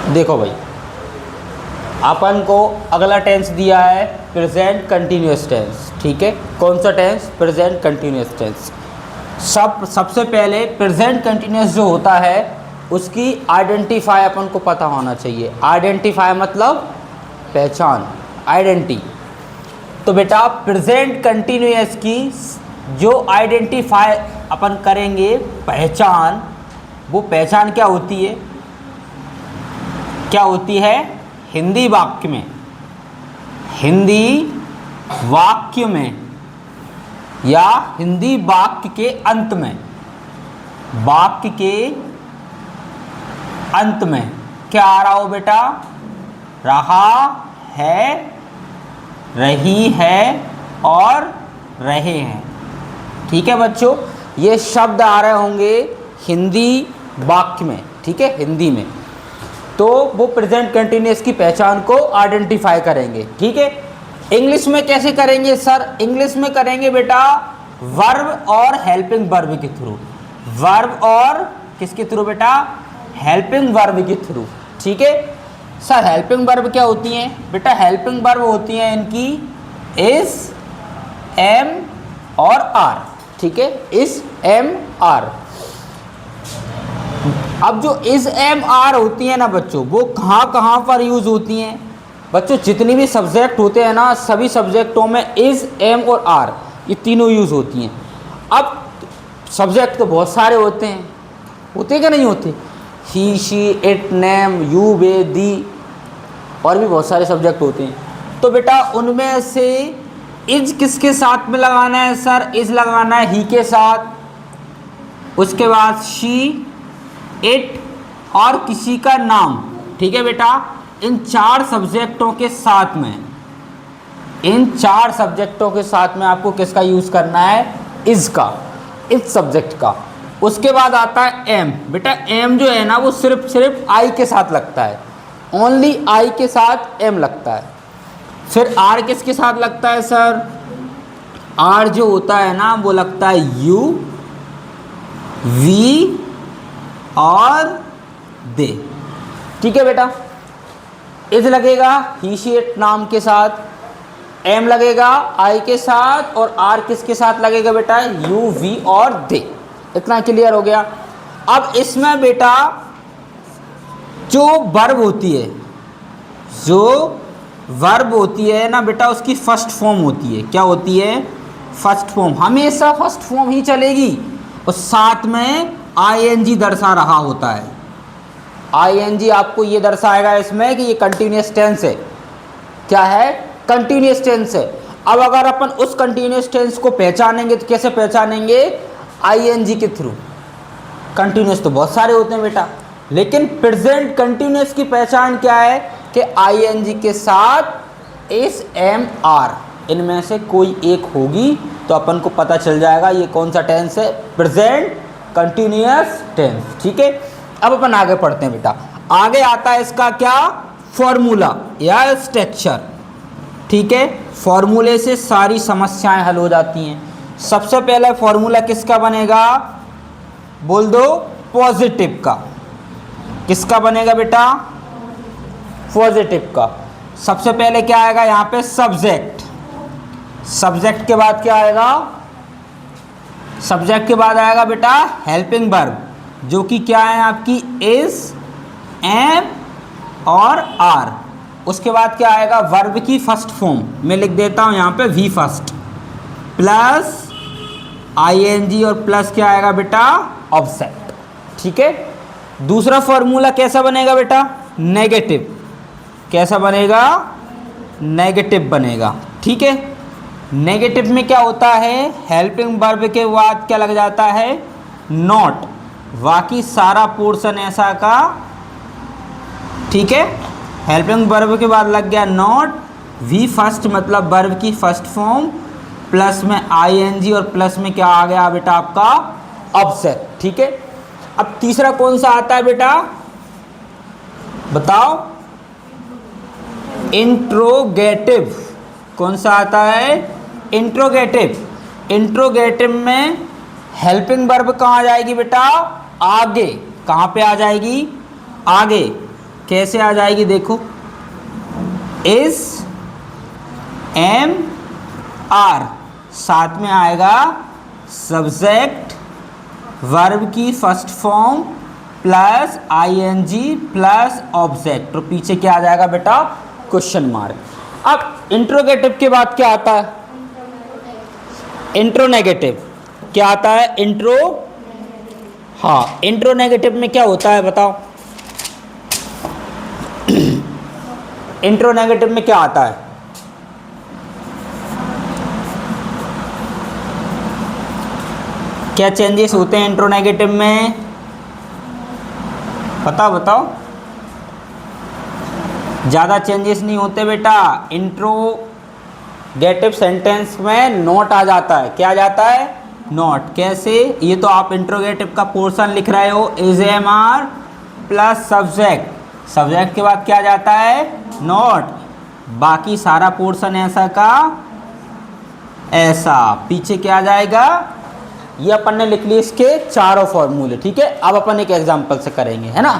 देखो भाई, अपन को अगला टेंस दिया है प्रेजेंट कंटिन्यूअस टेंस। ठीक है, कौन सा टेंस? Present continuous tense. सबसे पहले प्रेजेंट कंटिन्यूअस जो होता है उसकी आइडेंटिफाई अपन को पता होना चाहिए। आइडेंटिफाई मतलब पहचान, आइडेंटिटी। तो बेटा प्रेजेंट कंटिन्यूअस की जो आइडेंटिफाई अपन करेंगे पहचान, वो पहचान क्या होती है? क्या होती है? हिंदी वाक्य में, हिंदी वाक्य में या हिंदी वाक्य के अंत में, वाक्य के अंत में क्या आ रहा हो बेटा? रहा है, रही है और रहे हैं। ठीक है बच्चों, ये शब्द आ रहे होंगे हिंदी वाक्य में। ठीक है, हिंदी में, तो वो प्रेजेंट कंटिन्यूअस की पहचान को आइडेंटिफाई करेंगे। ठीक है, इंग्लिश में कैसे करेंगे सर? इंग्लिश में करेंगे बेटा वर्ब और हेल्पिंग वर्ब के थ्रू। वर्ब और किसके थ्रू बेटा? हेल्पिंग वर्ब के थ्रू। ठीक है सर, हेल्पिंग वर्ब क्या होती हैं बेटा? हेल्पिंग वर्ब होती हैं इनकी इज, एम और आर। ठीक है, इज, एम, आर। अब जो इज, एम, आर होती है ना बच्चों, वो कहाँ कहाँ पर यूज होती हैं? बच्चों जितनी भी सब्जेक्ट होते हैं ना, सभी सब्जेक्टों में इज, एम और आर ये तीनों यूज होती हैं। अब सब्जेक्ट तो बहुत सारे होते हैं, होते क्या नहीं होते? ही, शी, इट, नेम, यू, वे, दी, और भी बहुत सारे सब्जेक्ट होते हैं। तो बेटा उनमें से इज किसके साथ में लगाना है सर? इज लगाना है ही के साथ। उसके बाद शी, इट और किसी का नाम। ठीक है बेटा, इन चार सब्जेक्टों के साथ में, इन चार सब्जेक्टों के साथ में आपको किसका यूज़ करना है? इज का, इस सब्जेक्ट का। उसके बाद आता है एम। बेटा एम जो है ना वो सिर्फ आई के साथ लगता है, ओनली आई के साथ एम लगता है। फिर आर किसके साथ लगता है सर? आर जो होता है ना वो लगता है यू, वी और दे। ठीक है बेटा, इज लगेगा ही, शी, इट नाम के साथ, एम लगेगा आई के साथ, और आर किसके साथ लगेगा बेटा? यू, वी और दे। इतना क्लियर हो गया। अब इसमें बेटा जो वर्ब होती है, जो वर्ब होती है ना बेटा, उसकी फर्स्ट फॉर्म होती है। क्या होती है? First form. हमेशा फर्स्ट फॉर्म ही चलेगी, और साथ में आईएनजी दर्शा रहा होता है। आईएनजी आपको ये दर्शाएगा इसमें कि ये कंटिन्यूअस टेंस है। क्या है? कंटिन्यूअस टेंस है। अब अगर अपन उस कंटिन्यूअस टेंस को पहचानेंगे तो कैसे पहचानेंगे? आईएनजी के थ्रू। कंटिन्यूअस तो बहुत सारे होते हैं बेटा, लेकिन प्रेजेंट कंटिन्यूअस की पहचान क्या है? कि आईएनजी के साथ एस, एम, आर, इनमें से कोई एक होगी तो अपन को पता चल जाएगा ये कौन सा टेंस है, प्रेजेंट कंटिन्यूअस टेंस। ठीक है, अब अपन आगे पढ़ते हैं बेटा। आगे आता है इसका क्या? फॉर्मूला या स्ट्रक्चर। ठीक है, फॉर्मूले से सारी समस्याएं हल हो जाती हैं। सबसे पहले फॉर्मूला किसका बनेगा? बोल दो, पॉजिटिव का। किसका बनेगा बेटा? पॉजिटिव का। सबसे पहले क्या आएगा यहाँ पे? सब्जेक्ट। सब्जेक्ट के बाद क्या आएगा? सब्जेक्ट के बाद आएगा बेटा हेल्पिंग वर्ब, जो कि क्या है आपकी? इज, एम और आर। उसके बाद क्या आएगा? वर्ब की फर्स्ट फॉर्म। मैं लिख देता हूँ यहाँ पे वी फर्स्ट, प्लस आईएनजी और प्लस क्या आएगा बेटा? ऑब्जेक्ट। ठीक है, दूसरा फॉर्मूला कैसा बनेगा बेटा? नेगेटिव। कैसा बनेगा? नेगेटिव बनेगा। ठीक है, नेगेटिव में क्या होता है? हेल्पिंग वर्ब के बाद क्या लग जाता है? नॉट। बाकी सारा पोर्शन ऐसा का। ठीक है, हेल्पिंग वर्ब के बाद लग गया नॉट, वी फर्स्ट मतलब वर्ब की फर्स्ट फॉर्म, प्लस में आईएनजी और प्लस में क्या आ गया बेटा आपका? ऑब्जेक्ट। ठीक है, अब तीसरा कौन सा आता है बेटा? बताओ। इंट्रोगेटिव। कौन सा आता है? इंट्रोगेटिव। इंट्रोगेटिव में हेल्पिंग वर्ब कहाँ आ जाएगी बेटा? आगे। कहाँ पे आ जाएगी? आगे। कैसे आ जाएगी देखो, इज एम आर, साथ में आएगा सब्जेक्ट वर्ब की first form plus I N G plus object, तो पीछे क्या आ जाएगा बेटा, क्वेश्चन मार्क। अब इंट्रोगेटिव के बाद क्या आता है, इंट्रोनेगेटिव। क्या आता है, इंट्रो, हाँ इंट्रोनेगेटिव में क्या होता है बताओ, इंट्रोनेगेटिव में क्या आता है, क्या चेंजेस होते हैं इंट्रोनेगेटिव में, बताओ बताओ। ज़्यादा चेंजेस नहीं होते बेटा, इंट्रोगेटिव सेंटेंस में नॉट आ जाता है, क्या आ जाता है, नॉट। कैसे, ये तो आप इंट्रोगेटिव का पोर्शन लिख रहे हो, is am are plus subject, subject के बाद क्या आ जाता है, नॉट, बाकी सारा पोर्शन ऐसा का ऐसा, पीछे क्या आ जाएगा, ये अपन ने लिख लिए इसके चारों फॉर्मूले। ठीक है, अब अपन एक एग्जांपल से करेंगे, है ना।